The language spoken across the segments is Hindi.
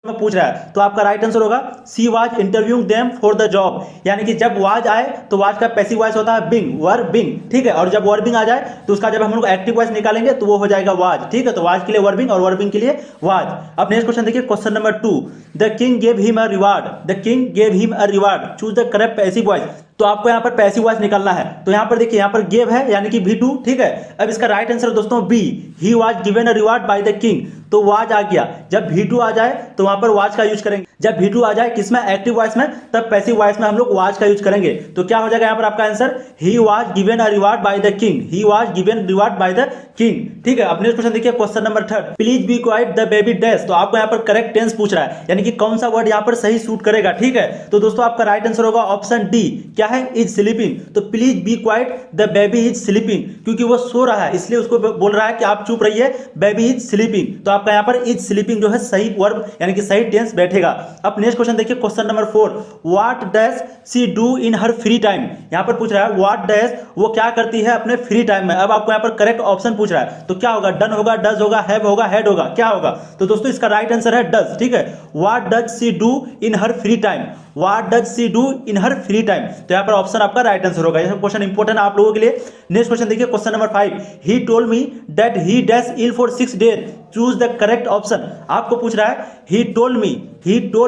में पूछ रहा है, तो आपका राइट आंसर होगा she was interviewing them for the job. यानी कि जब वाज आए तो वाज का पैसिव वॉइस होता है बिंग, वर बिंग, ठीक है। और जब वर्बिंग आ जाए तो उसका जब हम लोग एक्टिव वॉइस निकालेंगे तो वो हो जाएगा वाज, ठीक है। तो वाज के लिए वर्बिंग और वर्बिंग के लिए वाज। अब नेक्स्ट क्वेश्चन देखिए, question number 2, the king gave him a reward, the king gave him a reward, choose the correct passive voice. तो आपको यहाँ पर पैसिव वॉइस निकालना है। तो यहाँ पर देखिए, यहाँ पर गेव है यानी कि V2, ठीक है। अब इसका राइट आंसर दोस्तों B, he was given a reward by the king. तो वाज आ गया, जब V2 आ जाए तो वहां पर वाज का यूज करेंगे। जब V2 आ जाए किसमें, एक्टिव वॉइस में, तब पैसिव वॉइस में हम लोग वाज का यूज करेंगे। तो क्या हो जाएगा यहाँ पर आपका answer, he was given a reward by the king, he was given reward by the king, ठीक है। अब नेक्स्ट क्वेश्चन देखिए, question number 3, please be quite the baby dash. तो आपको यहाँ पर करेक्ट टेंस पूछ रहा है, यानी कि कौन सा वर्ड यहाँ पर सही सूट करेगा, ठीक है। तो दोस्तों आपका राइट आंसर होगा ऑप्शन डी, क्या है, इज स्लीपिंग। तो please be quite the baby is sleeping, क्योंकि वो सो रहा है इसलिए उसको बोल रहा है कि आप चुप रहिए, बेबी इज स्लीपिंग। तो आपका यहाँ पर इज स्लीपिंग जो है सही वर्ब यानी कि सही टेंस बैठेगा। अब नेक्स्ट क्वेश्चन देखिए, question number 4, what dash she do in her free time. यहाँ पर पूछ रहा है व्हाट डैश, वो क्या करती है अपने फ्री टाइम में। अब आपको यहाँ पर करेक्ट ऑप्शन पूछ रहा है, तो क्या होगा, डन होगा, डज होगा, हैव होगा, हैड होगा, क्या होगा। तो दोस्तों इसका राइट आंसर है डज, ठीक है। What does she do in her free time, what does she do in her free time. तो यहाँ पर ऑप्शन आपका राइट आंसर होगा। यह क्वेश्चन इंपॉर्टेंट है आप लोगों के लिए। नेक्स्ट क्वेश्चन देखिए, question number 5, he told me that he dash ill for 6 days, choose the correct option. आपको पूछ रहा है he told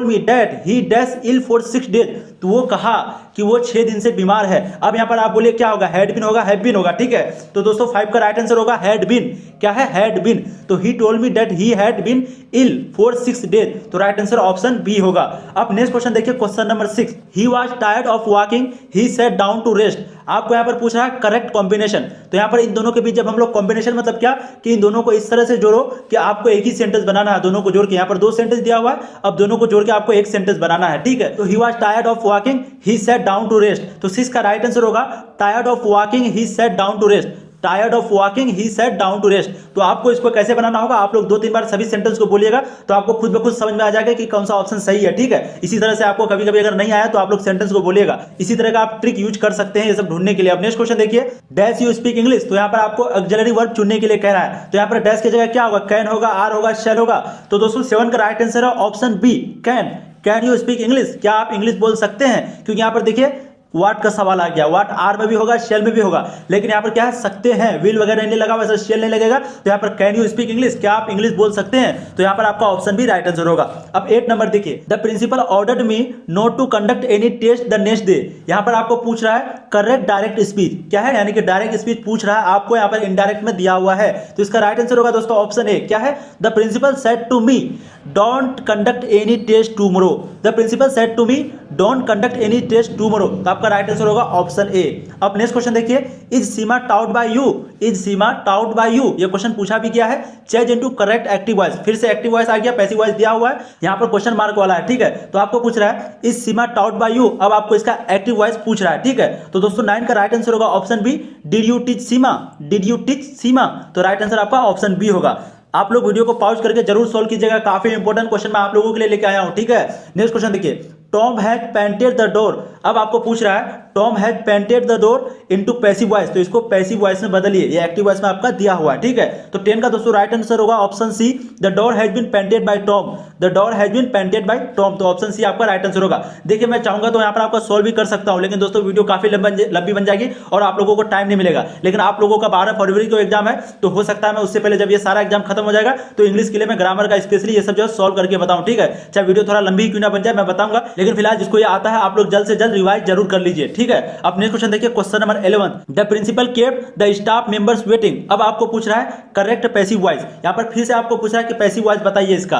me that he dash ill for 6 days. तो वो कहा कि वो 6 दिन से बीमार है। अब यहाँ पर आप बोलिए क्या होगा, हैड बीन होगा, हैव बीन होगा, ठीक है। तो दोस्तों 5 का राइट आंसर होगा हैड बीन, क्या है, हैड बीन। तो he told me that he had been ill for 6 days. तो राइट आंसर ऑप्शन बी होगा। अब नेक्स्ट क्वेश्चन देखिए, question number 6, he was tired of walking, he set down to rest. आपको यहाँ पर पूछ रहा है करेक्ट कॉम्बिनेशन। तो यहाँ पर इन दोनों के बीच जब हम लोग कॉम्बिनेशन मतलब क्या, कि इन दोनों को इस तरह से जोड़ो कि आपको एक ही सेंटेंस बनाना है, दोनों को जोड़ के। यहाँ पर 2 सेंटेंस दिया हुआ है, अब दोनों को जोड़ के आपको एक सेंटेंस बनाना है, ठीक है। तो he was tired of walking, he set down to rest. तो 6 का राइट आंसर होगा tired of walking, he set down to rest, tired of walking he set down to rest. तो आपको इसको कैसे बनाना होगा, आप लोग 2-3 बार सभी सेंटेंस को बोलिएगा तो आपको खुद ब खुद समझ में आ जाएगा कि कौन सा ऑप्शन सही है, ठीक है। इसी तरह से आपको कभी कभी अगर नहीं आया तो आप लोग सेंटेंस को बोलिएगा। इसी तरह का आप ट्रिक यूज कर सकते हैं ये सब ढूंढने के लिए। अब नेक्स्ट क्वेश्चन देखिए, डैश यू स्पीक इंग्लिश। तो यहाँ पर आपको ऑक्सिलरी वर्ब चुनने के लिए कह रहा है। तो यहाँ पर डैश की जगह क्या होगा, कैन होगा, आर होगा, शैल होगा। तो दोस्तों 7 का राइट आंसर है option B, can. Can you speak English, क्या आप इंग्लिश बोल सकते हैं। क्योंकि यहाँ पर देखिए वाट का सवाल आ गया, वाट आर में भी होगा, शेल में भी होगा, लेकिन यहाँ पर क्या है, सकते हैं, विल वगैरह नहीं लगा, वैसे शेल नहीं लगेगा। तो यहाँ पर कैन यू स्पीक इंग्लिश, क्या आप इंग्लिश बोल सकते हैं। तो यहाँ पर आपका ऑप्शन भी राइट आंसर होगा। अब 8 नंबर देखिए, the principal ordered me not to conduct any test the next day. यहाँ पर आपको पूछ रहा है करेक्ट डायरेक्ट स्पीच, क्या है, यानी कि डायरेक्ट स्पीच पूछ रहा है आपको, यहाँ पर इनडायरेक्ट में दिया हुआ है। तो इसका राइट आंसर होगा दोस्तों ऑप्शन ए, क्या है, the principal said to me don't conduct any test tomorrow. The principal said to me don't conduct any test tomorrow. तो आपका राइट आंसर होगा ऑप्शन ए। अब नेक्स्ट क्वेश्चन देखिए, is Seema taught by you, is Seema taught by you. ये क्वेश्चन पूछा भी गया है, change into correct active voice. फिर से एक्टिव वॉइस आ गया, पैसिव वॉइस दिया हुआ है, यहाँ पर क्वेश्चन मार्क वाला है, ठीक है। तो आपको पूछ रहा है is Seema taught by you, अब आपको इसका एक्टिव वॉइस पूछ रहा है, ठीक है। तो दोस्तों 9 का राइट आंसर होगा option B, did you teach Seema, did you teach Seema. तो राइट आंसर आपका ऑप्शन बी होगा। आप लोग वीडियो को पॉज करके जरूर सोल्व कीजिएगा, काफी इंपॉर्टेंट क्वेश्चन मैं आप लोगों के लिए लेके आया हूं, ठीक है। नेक्स्ट क्वेश्चन देखिए, Tom has painted the door. अब आपको पूछ रहा है Tom has painted the door into passive voice, तो इसको पैसिव वॉइस में बदलिए, ये एक्टिव वॉइस में आपका दिया हुआ है, ठीक है। तो 10 का दोस्तों राइट आंसर होगा option C, the door has been painted by Tom, the door has been painted by Tom. तो ऑप्शन सी आपका राइट आंसर होगा। देखिए मैं चाहूंगा तो यहाँ पर आपका सॉल्व भी कर सकता हूँ, लेकिन दोस्तों वीडियो काफी लंबी बन जाएगी और आप लोगों को टाइम नहीं मिलेगा। लेकिन आप लोगों का 12 फरवरी को एग्जाम है, तो हो सकता है मैं उससे पहले जब ये सारा एग्जाम खत्म हो जाएगा तो इंग्लिश के लिए मैं ग्रामर का स्पेशली ये सब जो है सॉल्व करके बताऊं, ठीक है। चाहे वीडियो थोड़ा लंबी क्यों ना बन जाए मैं बताऊंगा, लेकिन फिलहाल जिसको ये आता है आप लोग जल्द से जल्द रिवाइज जरूर कर लीजिए, ठीक है। अब नेक्स्ट क्वेश्चन देखिए, question number 11, the principal kept the staff members waiting. अब आपको पूछ रहा है करेक्ट पैसिव वॉइस। यहाँ पर फिर से आपको पूछ रहा है कि पैसिव वॉइस बताइए, इसका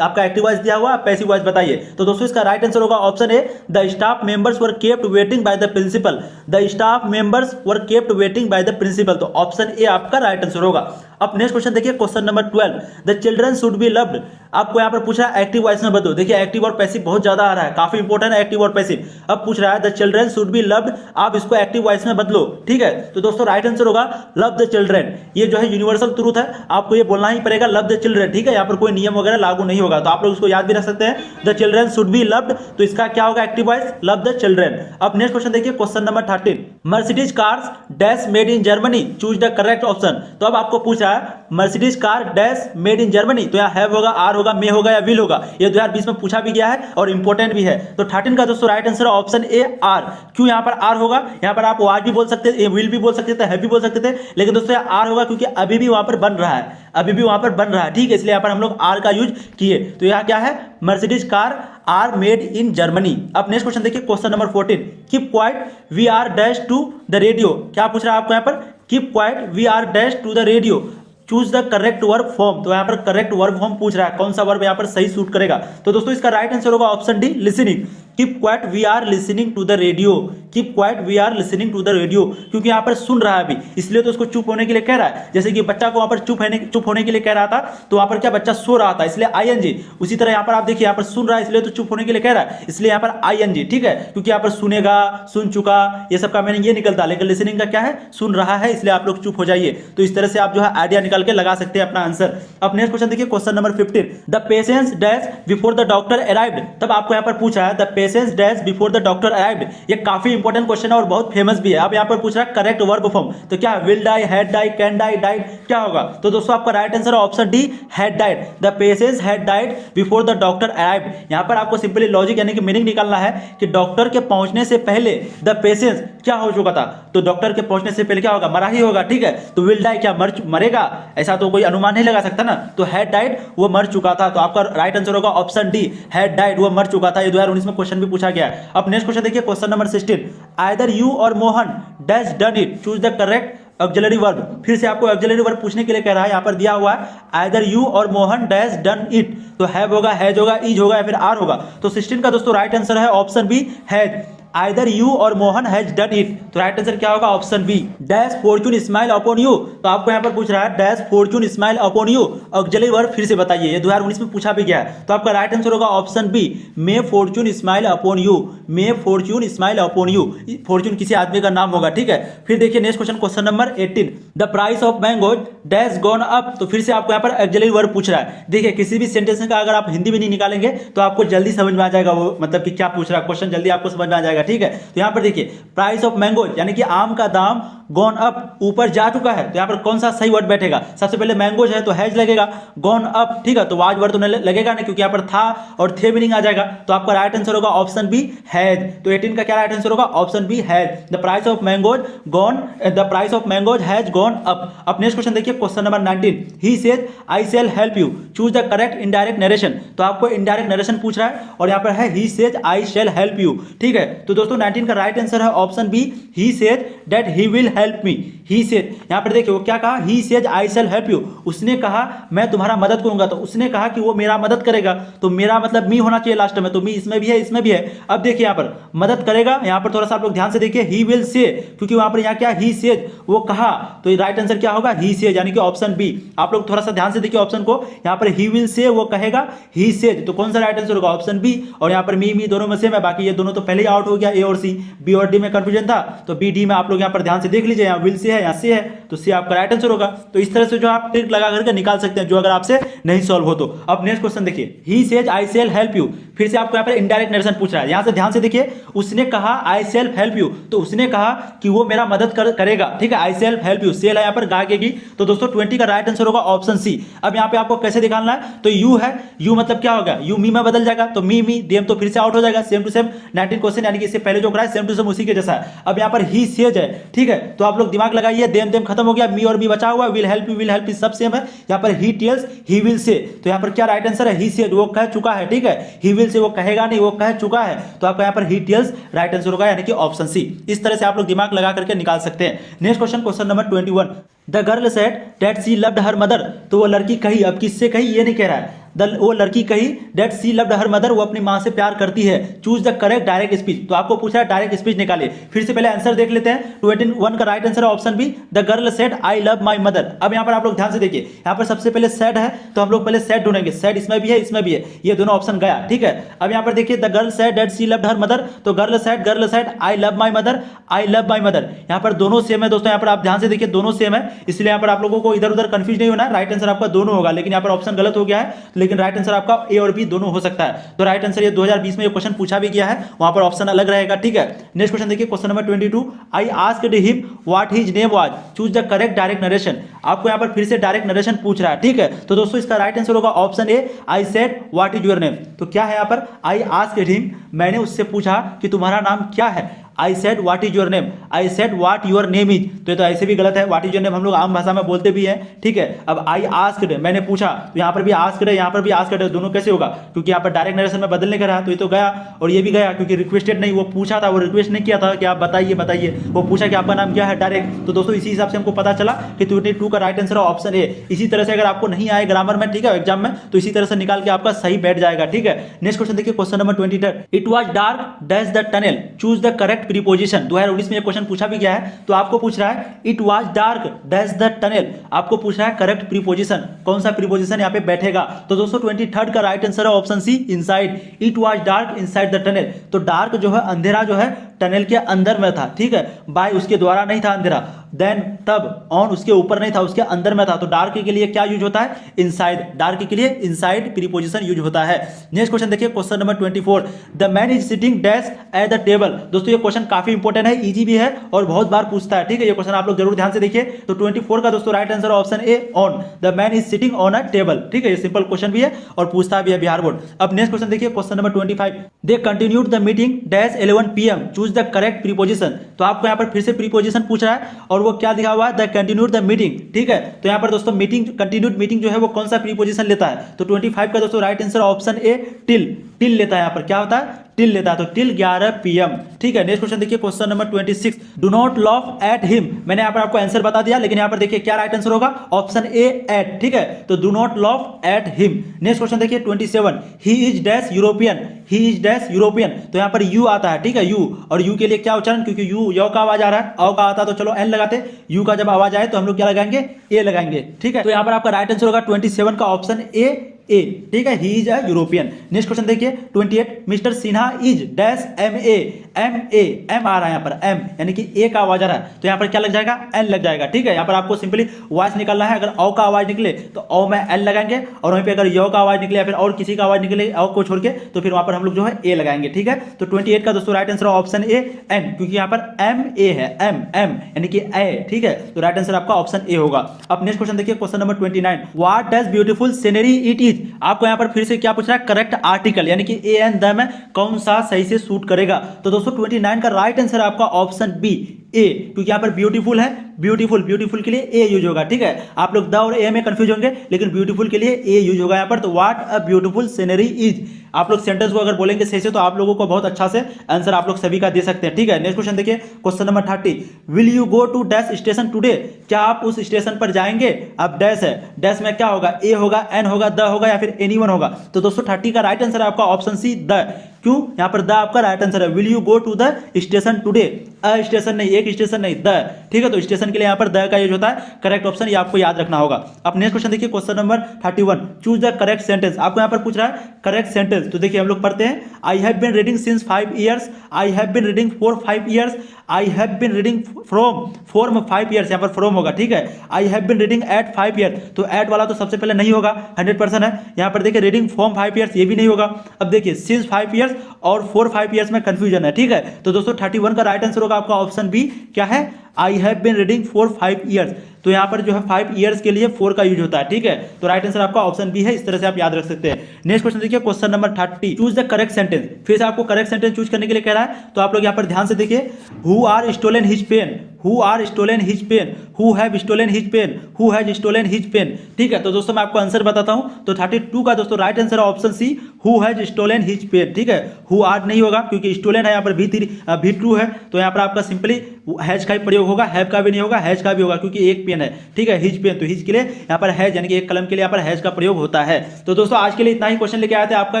आपका एक्टिव वॉइस दिया हुआ, पैसिव वॉइस बताइए। तो दोस्तों इसका राइट आंसर होगा option A, the staff members were kept waiting by the principal, the staff members were kept waiting by the principal. तो ऑप्शन ए आपका राइट आंसर होगा। अब नेक्स्ट क्वेश्चन देखिए, question number 12, the children should be loved. आपको यहाँ पर पूछा एक्टिव वॉइस में बदलो। देखिए एक्टिव और पैसिव बहुत ज्यादा आ रहा है, काफी इंपॉर्टेंट है एक्टिव और पैसिव। अब पूछ रहा है the children should be loved, आप इसको एक्टिव वॉइस में बदलो, ठीक है। तो दोस्तों राइट आंसर होगा लव द चिल्ड्रन। ये जो है यूनिवर्सल ट्रूथ है, आपको ये बोलना ही पड़ेगा लव द चिल्ड्रन, ठीक है। यहाँ पर कोई नियम वगैरह लागू नहीं होगा, तो आप लोग इसको याद भी रख सकते हैं, the children should be loved, तो इसका क्या होगा active voice, love the children. अब नेक्स्ट क्वेश्चन देखिए, question number 13, Mercedes cars dash made in Germany, choose the correct option. तो अब आपको पूछा है Mercedes car dash made in Germany, तो यहाँ हैव होगा, आर होगा, मे होगा या विल होगा, ये 2020 में पूछा भी गया है और इंपॉर्टेंट भी है। तो 13 का दोस्तों right answer option A R. क्यों यहाँ पर आर होगा, यहाँ पर आप वाज भी बोल सकते थे, विल भी बोल सकते थे, हैव भी बोल सकते थे, लेकिन दोस्तों आर होगा क्योंकि अभी भी वहां पर बन रहा है, अभी भी वहां पर बन रहा है, ठीक है, इसलिए यहाँ पर हम लोग आर का यूज किए। तो यहाँ क्या है, Mercedes car are made in Germany. अब नेक्स्ट क्वेश्चन देखिए, question number 14, keep quiet we are dash to the radio. क्या पूछ रहा है आपको यहाँ पर, keep quiet we are dash to the radio, choose the correct verb form. तो यहाँ पर करेक्ट वर्ब फॉर्म पूछ रहा है, कौन सा वर्ब यहाँ पर सही सूट करेगा। तो दोस्तों इसका राइट आंसर होगा option D, listening. Keep quiet we are listening to the radio, keep quiet we are listening to the radio, क्योंकि यहाँ पर सुन रहा है अभी, इसलिए तो उसको चुप होने के लिए कह रहा है। जैसे कि बच्चा को वहां पर चुप होने के लिए कह रहा था, तो वहां पर क्या बच्चा सो रहा था, इसलिए आईएनजी। उसी तरह यहाँ पर आप देखिए, यहाँ पर सुन रहा है इसलिए तो चुप होने के लिए कह रहा है, इसलिए यहाँ पर आईएनजी, ठीक है, क्योंकि यहाँ पर सुनेगा, सुन चुका, ये सब का मीनिंग ये निकलता है, लेकिन लिसनिंग का क्या है, सुन रहा है, इसलिए आप लोग चुप हो जाइए। तो इस तरह से आप जो है आइडिया निकाल के लगा सकते हैं अपना आंसर। अब नेक्स्ट क्वेश्चन देखिए, question number 15, the patients dash before the doctor arrived. तब आपको यहाँ पर पूछा है the patients dash before the doctor arrived, ये काफी इंपॉर्टेंट क्वेश्चन है और बहुत फेमस भी है। अब यहाँ पर पूछ रहा है करेक्ट वर्ब फॉर्म, तो क्या will die, had die, can die, died, क्या होगा। तो दोस्तों आपका राइट आंसर है option D, had died. The patients had died before the doctor arrived. यहाँ पर आपको सिंपली लॉजिक यानी कि मीनिंग निकालना है कि डॉक्टर के पहुंचने से पहले द पेशेंट्स क्या हो चुका था, तो डॉक्टर के पहुंचने से पहले क्या होगा, मरा ही होगा, ठीक है। तो विल डाई क्या मरेगा, ऐसा तो कोई अनुमान नहीं लगा सकता ना, तो हैड डाइड वो मर चुका था। तो आपका राइट आंसर होगा ऑप्शन डी, हैड डाइड वो मर चुका था। ये 2019 में क्वेश्चन भी पूछा गया है। अब नेक्स्ट क्वेश्चन देखिए, क्वेश्चन नंबर 16, आइदर यू और Mohan dash done it, choose the correct auxiliary verb. फिर से आपको ऑक्सिलरी वर्ब पूछने के लिए कह रहा है, यहाँ पर दिया हुआ है आइदर यू और मोहन डैश डन इट, तो हैव होगा, हैज होगा, इज होगा या फिर आर होगा। तो 16 का दोस्तों राइट आंसर है option B, has. Either you और मोहन हैज डन इट, तो राइट आंसर क्या होगा, option B. Dash fortune smile upon you, तो आपको यहाँ पर पूछ रहा है dash fortune smile upon you, auxiliary verb फिर से बताइए, ये 2019 में पूछा भी गया है। तो आपका राइट आंसर होगा option B, may fortune smile upon you, may fortune smile upon you. Fortune किसी आदमी का नाम होगा, ठीक है। फिर देखिए next question, question number 18, the price of mango dash gone up, तो फिर से आपको यहाँ पर ऑक्सिलरी वर्ब पूछ रहा है। देखिए किसी भी सेंटेंस का अगर आप हिंदी में नहीं निकालेंगे तो आपको जल्दी समझ में आ जाएगा, वो मतलब कि क्या पूछ रहा है क्वेश्चन, जल्दी आपको समझ में आ जाएगा, ठीक है। तो यहाँ पर देखिए प्राइस ऑफ मैंगो यानी कि आम का दाम गॉन अप, ऊपर जा चुका है, तो यहाँ पर कौन सा सही वर्ड बैठेगा, सबसे पहले मैंगोज है तो हैज लगेगा, गॉन अप, ठीक है, तो वाज वर्ड तो लगेगा नहीं क्योंकि यहाँ पर था और थे मीनिंग आ जाएगा। तो आपका राइट आंसर होगा ऑप्शन बी, हैज। तो 18 का क्या राइट आंसर होगा, option B, has. The price of mangoes gone, the price of mangoes has gone up. अब नेक्स्ट क्वेश्चन देखिए, question number 19, he says I shall help you, choose the correct indirect narration. तो आपको इनडायरेक्ट नरेशन पूछ रहा है और यहाँ पर है he says I shall help you, ठीक है। तो दोस्तों 19 का राइट आंसर है option B, he says that he will help me. He says, यहाँ पर देखिए वो क्या कहा, he says I shall help you, उसने कहा मैं तुम्हारा मदद करूंगा, तो उसने कहा कि वो मेरा मदद करेगा, तो मेरा मतलब मी होना चाहिए लास्ट में, तो मी इसमें भी है, इसमें भी है। अब देखिए यहाँ पर मदद करेगा, यहाँ पर थोड़ा सा आप लोग ध्यान से देखिए, ही विल से, क्योंकि वहां पर यहाँ क्या ही सेज वो कहा, तो राइट आंसर क्या होगा, ही सेज, यानी कि ऑप्शन बी। आप लोग थोड़ा सा ध्यान से देखिए ऑप्शन को, यहाँ पर ही विल से वो कहेगा ही सेज, तो कौन सा राइट आंसर होगा, ऑप्शन बी। और यहाँ पर मी दोनों में सेम है, बाकी ये दोनों तो पहले ही आउट हो गया, ए और सी, बी और डी में कंफ्यूजन था, तो बी डी में आप लोग यहाँ पर ध्यान से देख लीजिए, यहाँ विल से है, यहाँ से है, तो सी आपका राइट आंसर होगा। तो इस तरह से जो आप ट्रिक लगा करके निकाल सकते हैं, जो अगर आपसे नहीं सॉल्व हो तो। अब नेक्स्ट क्वेश्चन देखिए, ही says I shall help you, फिर से आपको यहाँ पर इनडायरेक्ट नरेशन पूछ रहा है, यहाँ से ध्यान से देखिए, उसने कहा आई शैल हेल्प यू, तो उसने कहा कि वो मेरा मदद करेगा, ठीक है, आई शैल हेल्प यू, सेल है यहाँ पर गागेगी, तो दोस्तों 20 का राइट आंसर होगा ऑप्शन सी। अब यहाँ पे आपको कैसे दिखाना है, तो यू है, यू मतलब क्या होगा, यू मी में बदल जाएगा, तो मी देम तो फिर से आउट हो जाएगा, सेम टू सेम 19 क्वेश्चन, यानी कि इससे पहले जो कराया सेम टू सेम उसी के जैसा है। अब यहाँ पर ही सेज है, ठीक है, तो आप लोग दिमाग लगाइए, देम खत्म हो गया, मी और मी बचा हुआ, विल हेल्प यू सब सेम है। यहाँ पर he tells he will say, तो यहाँ पर क्या राइट आंसर है, ही सेड, वो कह चुका है, ठीक है, ही विल से वो कहेगा नहीं, वो कह चुका है, तो आपका यहाँ पर ही टेल्स राइट आंसर होगा, यानी कि ऑप्शन सी। इस तरह से आप लोग दिमाग लगा करके निकाल सकते हैं। Next question, question number 21, the girl said that she loved her mother, तो वो लड़की कही, अब किससे कही ये नहीं कह रहा है, वो लड़की कही that she loved her mother, वो अपनी माँ से प्यार करती है। Choose the correct direct speech, तो आपको पूछा है डायरेक्ट स्पीच निकालिए। फिर से पहले आंसर देख लेते हैं। 21 का राइट आंसर है option B, the girl said I love my mother. अब यहाँ पर आप लोग ध्यान से देखिए, यहाँ पर सबसे पहले सेड है तो हम लोग पहले सेड ढूंढेंगे, सेड इसमें भी है इसमें भी है, ये दोनों ऑप्शन गया, ठीक है। अब यहाँ पर देखिए the girl said that she loved her mother, तो girl said I love my mother, I love my mother. यहाँ पर दोनों सेम है दोस्तों, यहाँ पर आप ध्यान से देखिए दोनों सेम है, इसलिए यहाँ पर आप लोगों को इधर उधर कंफ्यूज नहीं होना है, राइट आंसर आपका दोनों होगा। लेकिन यहाँ पर ऑप्शन गलत हो गया है, लेकिन राइट आंसर आपका ए और बी दोनों हो सकता है। तो राइट आंसर ये 2020 में ये क्वेश्चन पूछा भी गया है, वहां पर ऑप्शन अलग रहेगा, ठीक है। नेक्स्ट क्वेश्चन देखिए, question number 22, I asked him what his name was, choose the correct direct narration. आपको यहाँ पर फिर से डायरेक्ट नरेशन पूछ रहा है, ठीक है। तो दोस्तों इसका राइट आंसर होगा option A, I said what is your name. तो क्या है यहाँ पर, आई आस्क्ड हिम, मैंने उससे पूछा कि तुम्हारा नाम क्या है। I said what is your name, I said what your name is, तो ये तो ऐसे भी गलत है, व्हाट इज योर नेम हम लोग आम भाषा में बोलते भी हैं, ठीक है। अब आई आस्क्ड, मैंने पूछा, तो यहाँ पर भी आस्क्ड है, यहाँ पर भी आस्क्ड है, दोनों कैसे होगा, क्योंकि यहाँ पर डायरेक्ट नरेशन में बदलने का रहा, तो ये तो गया और ये भी गया, क्योंकि रिक्वेस्टेड नहीं, वो पूछा था, वो रिक्वेस्ट नहीं किया था कि आप बताइए बताइए, वो पूछा कि आपका नाम क्या है डायरेक्ट। तो दोस्तों इसी हिसाब से हमको पता चला कि 22 का राइट आंसर है ऑप्शन ए। इसी तरह से अगर आपको नहीं आए ग्रामर में, ठीक है, एग्जाम में, तो इसी तरह से निकाल के आपका सही बैठ जाएगा, ठीक है। नेक्स्ट क्वेश्चन देखिए, question number 23, it was dark dash the tunnel, choose the correct preposition. 2019 में ये क्वेश्चन पूछा भी गया है, तो आपको पूछ रहा है it was dark dash the tunnel, आपको पूछ रहा है करेक्ट प्रीपोजिशन, कौन सा प्रीपोजिशन यहाँ पे बैठेगा। तो दोस्तों 23 का राइट आंसर है option C, inside. It was dark inside the tunnel, तो डार्क जो है अंधेरा जो है टनल के अंदर में था, ठीक है, बाय उसके द्वारा नहीं था अंधेरा, देन तब ऑन उसके ऊपर नहीं था, उसके अंदर में था। तो डार्क के लिए क्या यूज होता है, इनसाइड, डार्क के लिए इनसाइड प्रीपोजिशन यूज होता है। नेक्स्ट क्वेश्चन देखिए, question number 24, the man is sitting dash at the table. दोस्तों ये क्वेश्चन काफी इंपॉर्टेंट है, इजी भी है और बहुत बार पूछता है, ठीक है। ये क्वेश्चन आप लोग जरूर ध्यान से देखिए। तो 24 का दोस्तों right answer option A, on, the man is sitting on a table, ठीक है। ये सिंपल क्वेश्चन भी है और पूछता भी है बिहार बोर्ड। अब नेक्स्ट क्वेश्चन देखिए, question number 25, they continued the meeting dash 11 PM, choose the correct preposition. तो आपको यहाँ पर फिर से प्रीपोजिशन पूछ रहा है और वो क्या दिखा हुआ है, द कंटिन्यूड द मीटिंग, ठीक है। तो यहाँ पर दोस्तों मीटिंग, कंटिन्यूड मीटिंग जो है वो कौन सा प्रीपोजिशन लेता है। तो 25 का दोस्तों राइट आंसर ऑप्शन ए, टिल, टिल लेता है। यहाँ पर क्या होता है, टिल लेता है, तो टिल 11 PM, ठीक है। नेक्स्ट क्वेश्चन देखिए, question number 26, do not laugh at him. मैंने यहाँ पर आपको आंसर बता दिया, लेकिन यहाँ पर देखिए क्या राइट आंसर होगा, ऑप्शन ए, एट, ठीक है। तो do not laugh at him. Next question देखिए 27, he is dash European, he is dash European. तो यहाँ पर यू आता है, ठीक है, यू, और यू के लिए क्या उच्चारण, क्योंकि यू यौ का आवाज आ रहा है, औ का आता तो चलो एन लगाते, यू का जब आवाज आए तो हम लोग क्या लगाएंगे, ए लगाएंगे, ठीक है। तो यहाँ पर आपका राइट आंसर होगा 27 का ऑप्शन ए, ठीक है, he is a European. Next question देखिए 28, mister Sinha is dash MA, M आ रहा है यहाँ पर, एम यानी कि ए का आवाज आ रहा है, तो यहाँ पर क्या लग जाएगा, एन लग जाएगा, ठीक है। यहाँ पर आपको सिंपली वॉइस निकालना है, अगर औ का आवाज निकले तो औ में एन लगाएंगे, और वहीं पे अगर यौ का आवाज निकले या फिर और किसी का आवाज निकले औ को छोड़ के, तो फिर वहां पर हम लोग जो है ए लगाएंगे, ठीक है। तो 28 का दोस्तों right answer option A, an, क्योंकि यहाँ पर MA है, एम यानी कि ए, ठीक है। तो राइट आंसर आपका ऑप्शन ए होगा। अब नेक्स्ट क्वेश्चन देखिए, question number 29, what does beautiful scenery it is. आपको यहाँ पर फिर से क्या पूछ रहा है, करेक्ट आर्टिकल, यानी कि ए एंड द में कौन सा सही से सूट करेगा। तो दोस्तों 29 का राइट आंसर है आपका ऑप्शन बी, ए, क्योंकि यहाँ पर ब्यूटीफुल है, ब्यूटीफुल के लिए ए यूज होगा, ठीक है। आप लोग द और ए में कंफ्यूज होंगे, लेकिन ब्यूटीफुल के लिए ए यूज होगा यहाँ पर। तो what a beautiful scenery is, आप लोग सेंटेंस को अगर बोलेंगे सही से तो आप लोगों को बहुत अच्छा से आंसर आप लोग सभी का दे सकते हैं, ठीक है। नेक्स्ट क्वेश्चन देखिए, question number 30, will you go to dash station today. क्या आप उस स्टेशन पर जाएंगे। अब डैश है, डैश में क्या होगा, ए होगा, एन होगा, द होगा या फिर एनीवन होगा। तो दोस्तों 30 का राइट आंसर है आपका ऑप्शन सी, द। क्यों, यहाँ पर द आपका राइट आंसर है। Will you go to the station today, a station नहीं, एक स्टेशन नहीं, द, ठीक है। तो स्टेशन के लिए यहाँ पर द का यूज होता है, करेक्ट ऑप्शन, ये आपको याद रखना होगा। अब नेक्स्ट क्वेश्चन देखिए, question number 31, choose the correct sentence. आपको यहाँ पर पूछ रहा है करेक्ट सेंटेंस, तो देखिए हम लोग पढ़ते हैं, I have been reading since 5 years, I have been reading for 5 years, I have been reading from 5 years, यहाँ पर फ्रॉम होगा, ठीक है। I have been reading at 5 years, तो एट वाला तो सबसे पहले नहीं होगा, 100% है। यहाँ पर देखिए रीडिंग फ्रॉम 5 years, ये भी नहीं होगा। अब देखिए सिंस 5 years और 4-5 years में कंफ्यूजन है, ठीक है। तो दोस्तों 31 का राइट आंसर होगा आपका ऑप्शन बी, क्या है, I have been reading for 5 years। तो यहाँ पर जो है 5 years के लिए 4 का यूज होता है, ठीक है। तो राइट आंसर आपका ऑप्शन बी है, इस तरह से आप याद रख सकते हैं। नेक्स्ट क्वेश्चन देखिए, question number 30, choose the correct sentence. फिर से आपको करेक्ट सेंटेंस चूज करने के लिए कह रहा है, तो आप लोग यहाँ पर ध्यान से देखिए, who are stolen his pen, who are stolen his pen, who have stolen his pen, who has stolen his pen, ठीक है। तो दोस्तों मैं आपको आंसर बताता हूं, तो 32 का दोस्तों राइट आंसर है option C, who has stolen his pen, ठीक है। हु आर नहीं होगा क्योंकि स्टोलन है, यहाँ पर भी ट्रू है, तो यहाँ पर आपका सिंपली हैज का ही प्रयोग होगा, हैव का भी नहीं होगा, हैज का भी होगा, क्योंकि एक पेन है, ठीक है, हिज पेन, तो हिज के लिए यहाँ पर हैज यानी कि एक कलम के लिए यहाँ पर हैज का प्रयोग होता है। तो दोस्तों आज के लिए इतना ही क्वेश्चन लेके आए थे आपका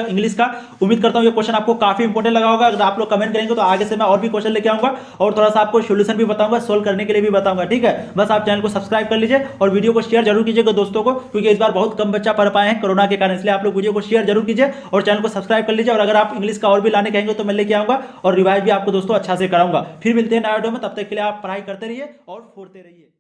इंग्लिश का। उम्मीद करता हूँ ये क्वेश्चन आपको काफी इंपॉर्टेंट लगा होगा। अगर आप लोग कमेंट करेंगे तो आगे से मैं और भी क्वेश्चन लेके आऊंगा और थोड़ा सा आपको सोल्यूशन भी बताऊंगा, सोल्व करने के लिए भी बताऊंगा, ठीक है। बस आप चैनल को सब्सक्राइब कर लीजिए और वीडियो को शेयर जरूर कीजिएगा दोस्तों को, क्योंकि इस बार बहुत कम बच्चा पढ़ पाए हैं कोरोना के कारण, इसलिए आप लोग वीडियो को शेयर जरूर कीजिए और चैनल को सब्सक्राइब कर लीजिए। और अगर आप इंग्लिश का और भी लाने कहेंगे तो मैं लेके आऊंगा और रिवाइज भी आपको दोस्तों अच्छा से कराऊंगा। फिर मिलते हैं नए वीडियो में, तब तक के लिए आप पढ़ाई करते रहिए और फोड़ते रहिए।